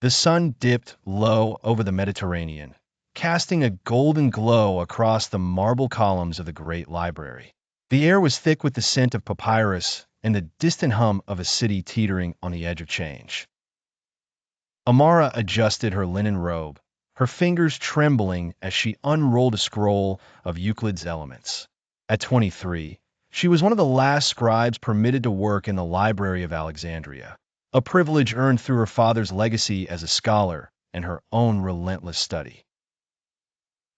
The sun dipped low over the Mediterranean, casting a golden glow across the marble columns of the great library. The air was thick with the scent of papyrus and the distant hum of a city teetering on the edge of change. Amara adjusted her linen robe, her fingers trembling as she unrolled a scroll of Euclid's Elements. At 23, she was one of the last scribes permitted to work in the Library of Alexandria, a privilege earned through her father's legacy as a scholar and her own relentless study.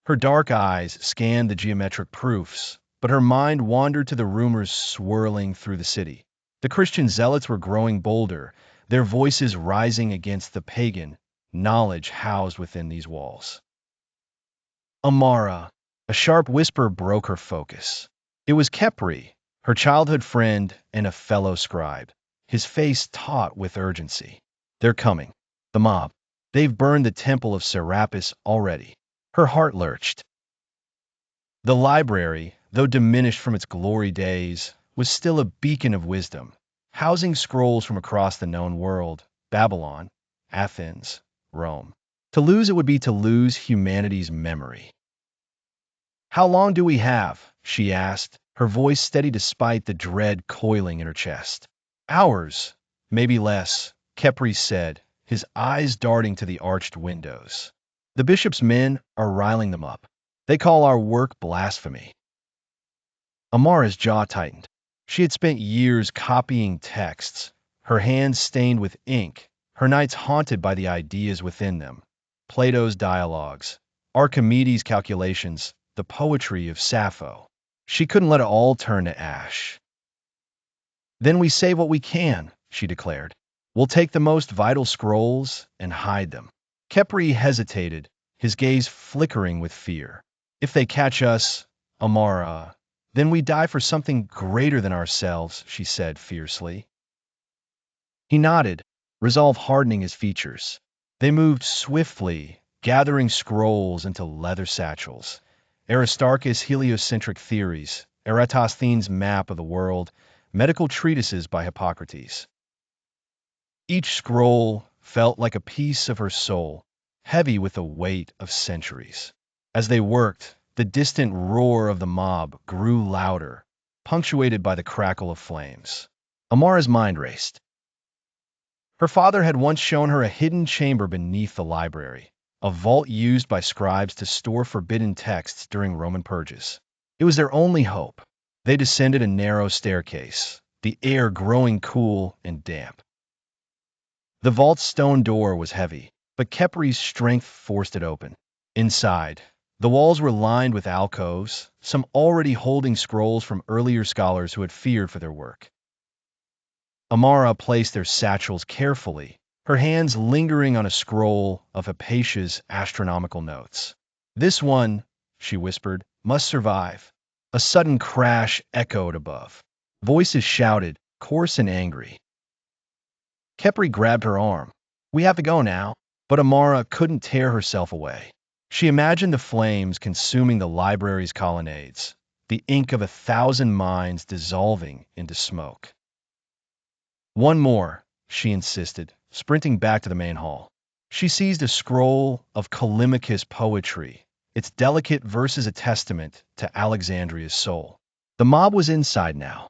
Her dark eyes scanned the geometric proofs, but her mind wandered to the rumors swirling through the city. The Christian zealots were growing bolder, their voices rising against the pagan knowledge housed within these walls. Amara, a sharp whisper broke her focus. It was Khepri, her childhood friend and a fellow scribe, his face taut with urgency. They're coming. The mob. They've burned the temple of Serapis already. Her heart lurched. The library, though diminished from its glory days, was still a beacon of wisdom, housing scrolls from across the known world, Babylon, Athens, Rome. To lose it would be to lose humanity's memory. How long do we have? She asked, her voice steady despite the dread coiling in her chest. Hours, maybe less, Khepri said, his eyes darting to the arched windows. The bishop's men are riling them up. They call our work blasphemy. Amara's jaw tightened. She had spent years copying texts, her hands stained with ink, her nights haunted by the ideas within them. Plato's dialogues, Archimedes' calculations, the poetry of Sappho. She couldn't let it all turn to ash. Then we say what we can, she declared. We'll take the most vital scrolls and hide them. Khepri hesitated, his gaze flickering with fear. If they catch us, Amara, then we die for something greater than ourselves, she said fiercely. He nodded, resolve hardening his features. They moved swiftly, gathering scrolls into leather satchels. Aristarchus' heliocentric theories, Eratosthenes' map of the world, medical treatises by Hippocrates. Each scroll felt like a piece of her soul, heavy with the weight of centuries. As they worked, the distant roar of the mob grew louder, punctuated by the crackle of flames. Amara's mind raced. Her father had once shown her a hidden chamber beneath the library, a vault used by scribes to store forbidden texts during Roman purges. It was their only hope. They descended a narrow staircase, the air growing cool and damp. The vault's stone door was heavy, but Khepri's strength forced it open. Inside, the walls were lined with alcoves, some already holding scrolls from earlier scholars who had feared for their work. Amara placed their satchels carefully, her hands lingering on a scroll of Hypatia's astronomical notes. This one, she whispered, must survive. A sudden crash echoed above. Voices shouted, coarse and angry. Khepri grabbed her arm. We have to go now. But Amara couldn't tear herself away. She imagined the flames consuming the library's colonnades, the ink of 1,000 minds dissolving into smoke. One more, she insisted, sprinting back to the main hall. She seized a scroll of Callimachus' poetry, its delicate verses a testament to Alexandria's soul. The mob was inside now.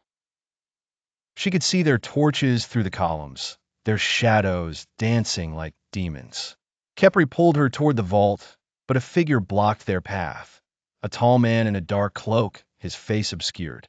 She could see their torches through the columns, their shadows dancing like demons. Khepri pulled her toward the vault, but a figure blocked their path. A tall man in a dark cloak, his face obscured.